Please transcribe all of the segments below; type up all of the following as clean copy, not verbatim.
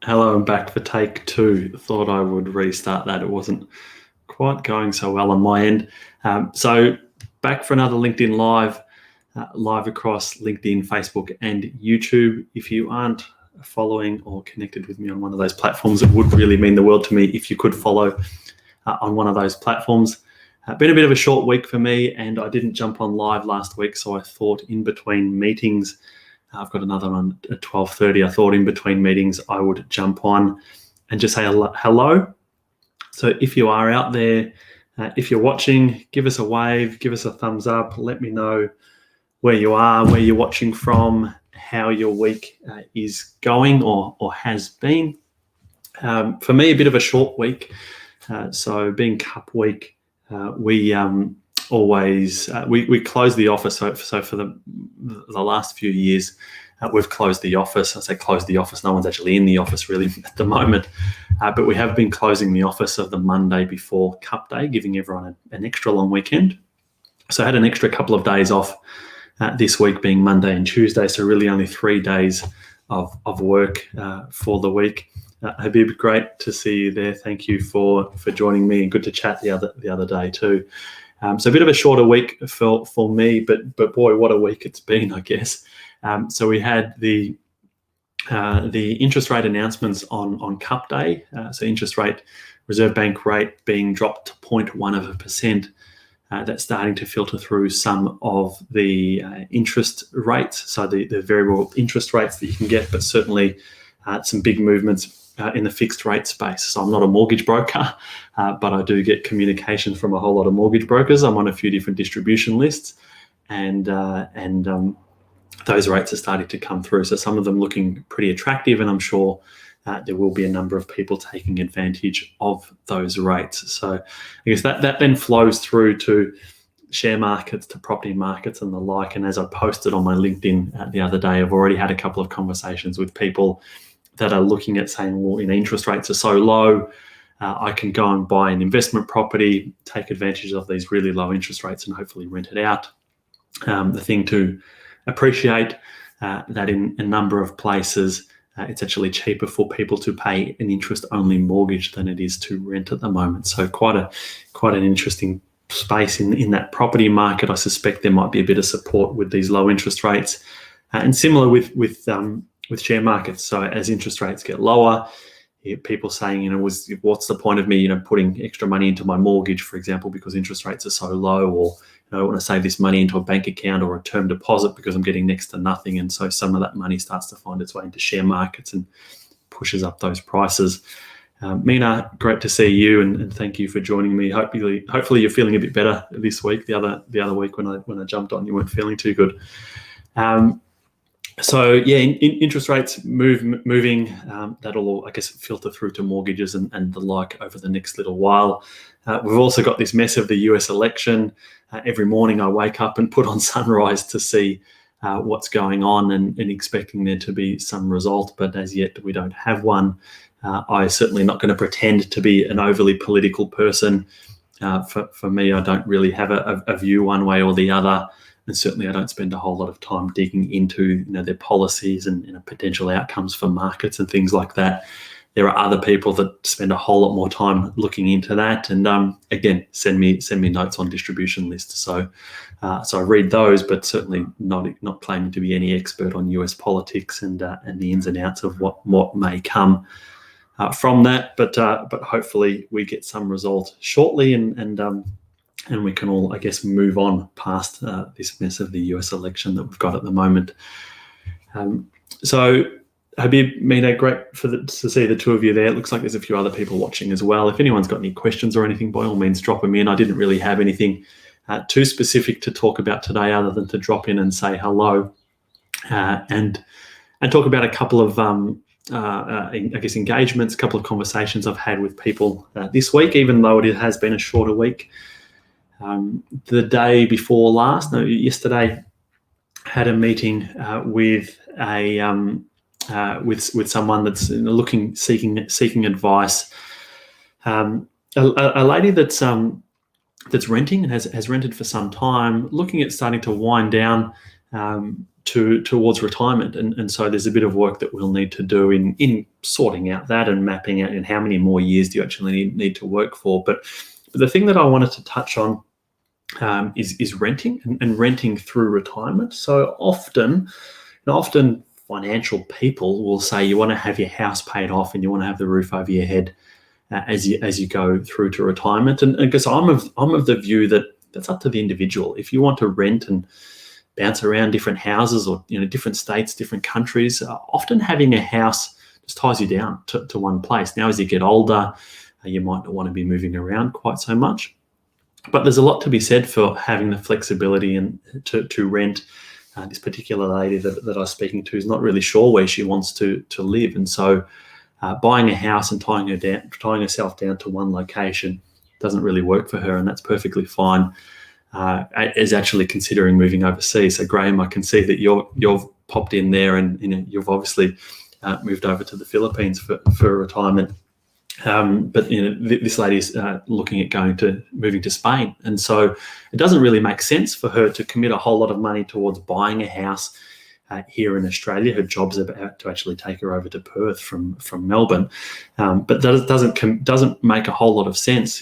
Hello, I'm back for take two. Thought I would restart that. It wasn't quite going so well on my end. So back for another LinkedIn Live, live across LinkedIn, Facebook, and YouTube. If you aren't following or connected with me on one of those platforms, it would really mean the world to me if you could follow on one of those platforms. Been a bit of a short week for me, and I didn't jump on live last week, so I thought in between meetings, I've got another one at 12:30. I thought in between meetings I would jump on and just say hello. So if you are out there, if you're watching, give us a wave, give us a thumbs up. Let me know where you are, where you're watching from, how your week is going or has been. For me, a bit of a short week. So being Cup Week, we always we close the office. So for the last few years, we've closed the office. I say closed the office. No one's actually in the office really at the moment, but we have been closing the office of the Monday before Cup Day, giving everyone an extra long weekend. So I had an extra couple of days off this week, being Monday and Tuesday. So really only 3 days of work for the week. Habib, great to see you there. Thank you for joining me, and good to chat the other day too. So a bit of a shorter week for me, but boy, what a week it's been, I guess. So we had the interest rate announcements on Cup Day. So interest rate, Reserve Bank rate being dropped to 0.1%. That's starting to filter through some of the interest rates, so the variable interest rates that you can get, but certainly some big movements in the fixed rate space. So I'm not a mortgage broker, but I do get communication from a whole lot of mortgage brokers. I'm on a few different distribution lists, and those rates are starting to come through. So some of them looking pretty attractive, and I'm sure there will be a number of people taking advantage of those rates. So I guess that then flows through to share markets, to property markets and the like. And as I posted on my LinkedIn the other day, I've already had a couple of conversations with people that are looking at saying, well, interest rates are so low, I can go and buy an investment property, take advantage of these really low interest rates and hopefully rent it out. The thing to appreciate that in a number of places, it's actually cheaper for people to pay an interest-only mortgage than it is to rent at the moment. So quite an interesting space in that property market. I suspect there might be a bit of support with these low interest rates, and similar with share markets. So as interest rates get lower, people saying, what's the point of me, putting extra money into my mortgage, for example, because interest rates are so low, or I want to save this money into a bank account or a term deposit because I'm getting next to nothing. And so some of that money starts to find its way into share markets and pushes up those prices. Mina, great to see you, and thank you for joining me. Hopefully you're feeling a bit better this week. The other week when I jumped on, you weren't feeling too good. So yeah, interest rates moving. That'll all, I guess, filter through to mortgages and the like over the next little while. We've also got this mess of the US election. Every morning I wake up and put on Sunrise to see what's going on and expecting there to be some result, but as yet we don't have one. I'm certainly not going to pretend to be an overly political person. For me, I don't really have a view one way or the other. And certainly I don't spend a whole lot of time digging into their policies and potential outcomes for markets and things like that. There are other people that spend a whole lot more time looking into that, and again, send me notes on distribution lists. So I read those, but certainly not claiming to be any expert on US politics and the ins and outs of what may come from that. But hopefully we get some result shortly, and we can all, I guess, move on past this mess of the US election that we've got at the moment. So Habib, Mina, great to see the two of you there. It looks like there's a few other people watching as well. If anyone's got any questions or anything, by all means, drop them in. I didn't really have anything too specific to talk about today other than to drop in and say hello and talk about a couple of, I guess, engagements, a couple of conversations I've had with people this week, even though it has been a shorter week. The day before yesterday, had a meeting with with someone that's seeking advice. A lady that's renting and has rented for some time, looking at starting to wind down towards retirement. And so there's a bit of work that we'll need to do in sorting out that and mapping out in how many more years do you actually need to work for. But the thing that I wanted to touch on is renting and renting through retirement. So often financial people will say you want to have your house paid off and you want to have the roof over your head as you go through to retirement. And because I'm of the view that that's up to the individual. If you want to rent and bounce around different houses or different states, different countries, often having a house just ties you down to one place. Now, as you get older, you might not want to be moving around quite so much. But there's a lot to be said for having the flexibility and to rent. This particular lady that I was speaking to is not really sure where she wants to live, and so buying a house and tying herself down to one location doesn't really work for her, and that's perfectly fine. Is actually considering moving overseas. So Graham, I can see that you've popped in there, and you've obviously moved over to the Philippines for retirement. But this lady's looking at moving to Spain, and so it doesn't really make sense for her to commit a whole lot of money towards buying a house here in Australia. Her job's about to actually take her over to Perth from Melbourne, but that doesn't make a whole lot of sense.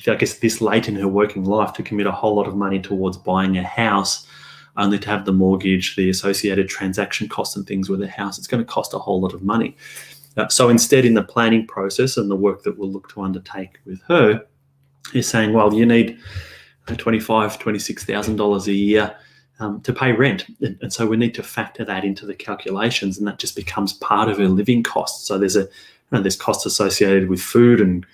I guess this late in her working life to commit a whole lot of money towards buying a house, only to have the mortgage, the associated transaction costs and things with the house. It's going to cost a whole lot of money. So instead, in the planning process and the work that we'll look to undertake with her, is saying, well, you need $25,000, $26,000 a year to pay rent. And so we need to factor that into the calculations, and that just becomes part of her living costs. So there's costs associated with food and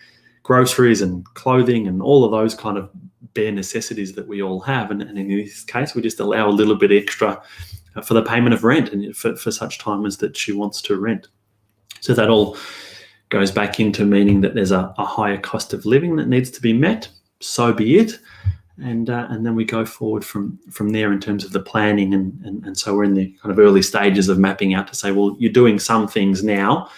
groceries and clothing and all of those kind of bare necessities that we all have. And in this case, we just allow a little bit extra for the payment of rent and for such time as that she wants to rent. So that all goes back into meaning that there's a higher cost of living that needs to be met. So be it. And then we go forward from there in terms of the planning. And so we're in the kind of early stages of mapping out to say, well, you're doing some things now.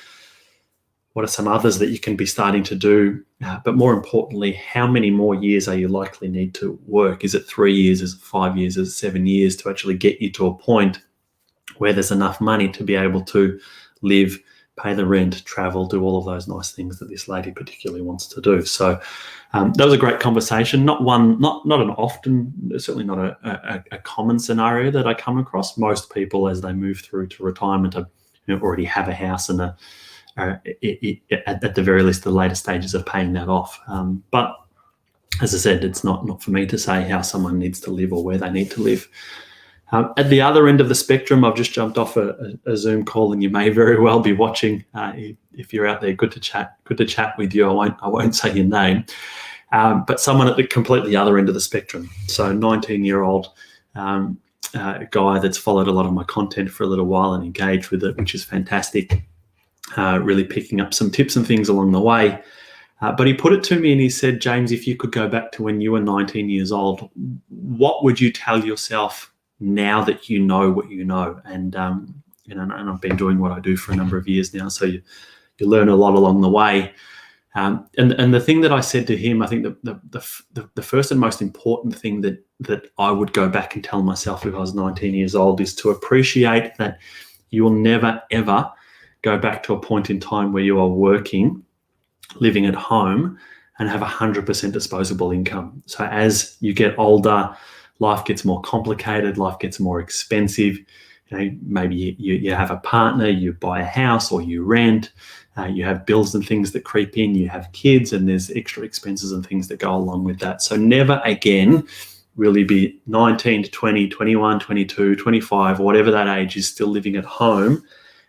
What are some others that you can be starting to do? But more importantly, how many more years are you likely need to work? Is it 3 years? Is it 5 years? Is it 7 years to actually get you to a point where there's enough money to be able to live, pay the rent, travel, do all of those nice things that this lady particularly wants to do? So that was a great conversation. Not an often, certainly not a common scenario that I come across. Most people, as they move through to retirement, already have a house and at the very least, the later stages of paying that off. But as I said, it's not for me to say how someone needs to live or where they need to live. At the other end of the spectrum, I've just jumped off a Zoom call, and you may very well be watching. If you're out there, good to chat with you. I won't say your name, but someone at the completely other end of the spectrum. So 19-year-old guy that's followed a lot of my content for a little while and engaged with it, which is fantastic. Really picking up some tips and things along the way. But he put it to me and he said, James, if you could go back to when you were 19 years old, what would you tell yourself now that you know what you know? And I've been doing what I do for a number of years now, so you learn a lot along the way. And the thing that I said to him, I think the first and most important thing that I would go back and tell myself if I was 19 years old is to appreciate that you will never, ever go back to a point in time where you are working, living at home, and have 100% disposable income. So as you get older, life gets more complicated, life gets more expensive. Maybe you have a partner, you buy a house or you rent, you have bills and things that creep in, you have kids, and there's extra expenses and things that go along with that. So never again really be 19 to 20, 21, 22, 25, or whatever that age is, still living at home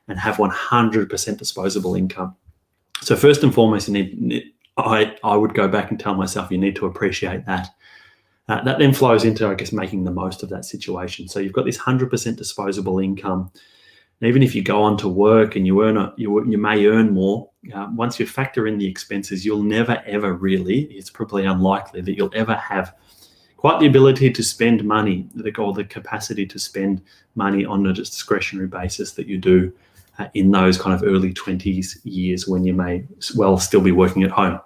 and have 100% disposable income. So first and foremost, I would go back and tell myself you need to appreciate that. That then flows into, I guess, making the most of that situation. So you've got this 100% disposable income. And even if you go on to work and you may earn more, once you factor in the expenses, you'll never, ever really, it's probably unlikely that you'll ever have quite the ability to spend money, or the capacity to spend money on a discretionary basis that you do in those kind of early 20s years when you may well still be working at home.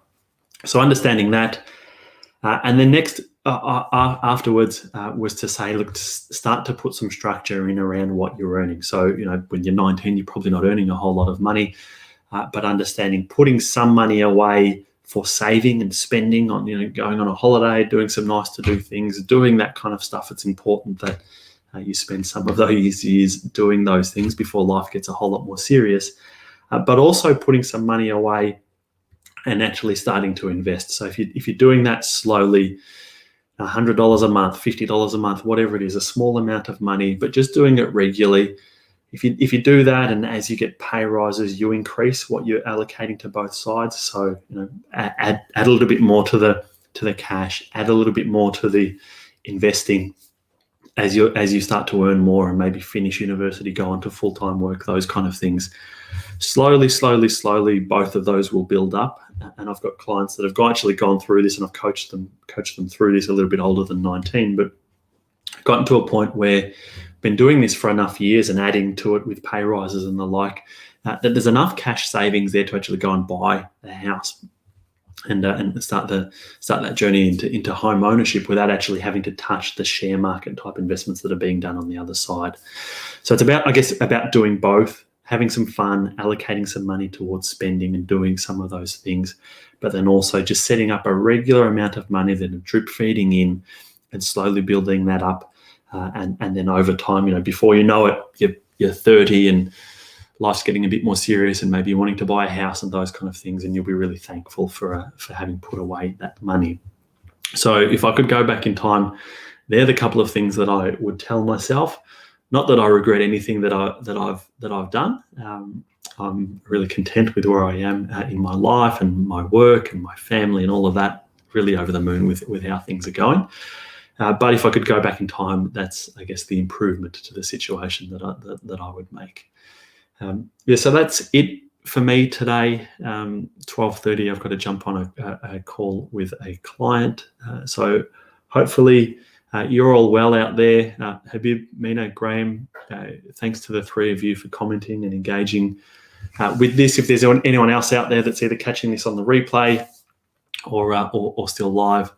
So understanding that. And then next, afterwards was to say, look, start to put some structure in around what you're earning. So, when you're 19, you're probably not earning a whole lot of money, but understanding putting some money away for saving and spending on, going on a holiday, doing some nice to do things, doing that kind of stuff. It's important that you spend some of those years doing those things before life gets a whole lot more serious, but also putting some money away and actually starting to invest. So if you're doing that slowly, $100 a month, $50 a month, whatever it is, a small amount of money, but just doing it regularly. If you do that, and as you get pay rises, you increase what you're allocating to both sides. So add a little bit more to the cash, add a little bit more to the investing as you start to earn more and maybe finish university, go on to full-time work, those kind of things. Slowly, both of those will build up. And I've got clients that have actually gone through this, and I've coached them through this, a little bit older than 19, but gotten to a point where been doing this for enough years and adding to it with pay rises and the like, that there's enough cash savings there to actually go and buy a house and start that journey into home ownership without actually having to touch the share market type investments that are being done on the other side. So it's about doing both, having some fun, allocating some money towards spending and doing some of those things, but then also just setting up a regular amount of money that are drip feeding in and slowly building that up. And then over time, before you know it, you're 30 and life's getting a bit more serious and maybe you're wanting to buy a house and those kind of things, and you'll be really thankful for having put away that money. So if I could go back in time, they're the couple of things that I would tell myself. Not that I regret anything that I've done. I'm really content with where I am in my life and my work and my family and all of that. Really over the moon with how things are going. But if I could go back in time, that's, I guess, the improvement to the situation that I would make. So that's it for me today. 12:30, I've got to jump on a call with a client. So hopefully you're all well out there. Habib, Mina, Graham, thanks to the three of you for commenting and engaging with this. If there's anyone else out there that's either catching this on the replay or still live,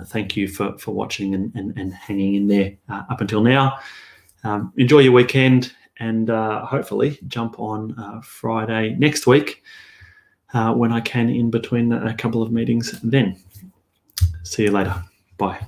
thank you for watching and hanging in there up until now. Enjoy your weekend, and hopefully jump on Friday next week when I can, in between a couple of meetings then. See you later. Bye.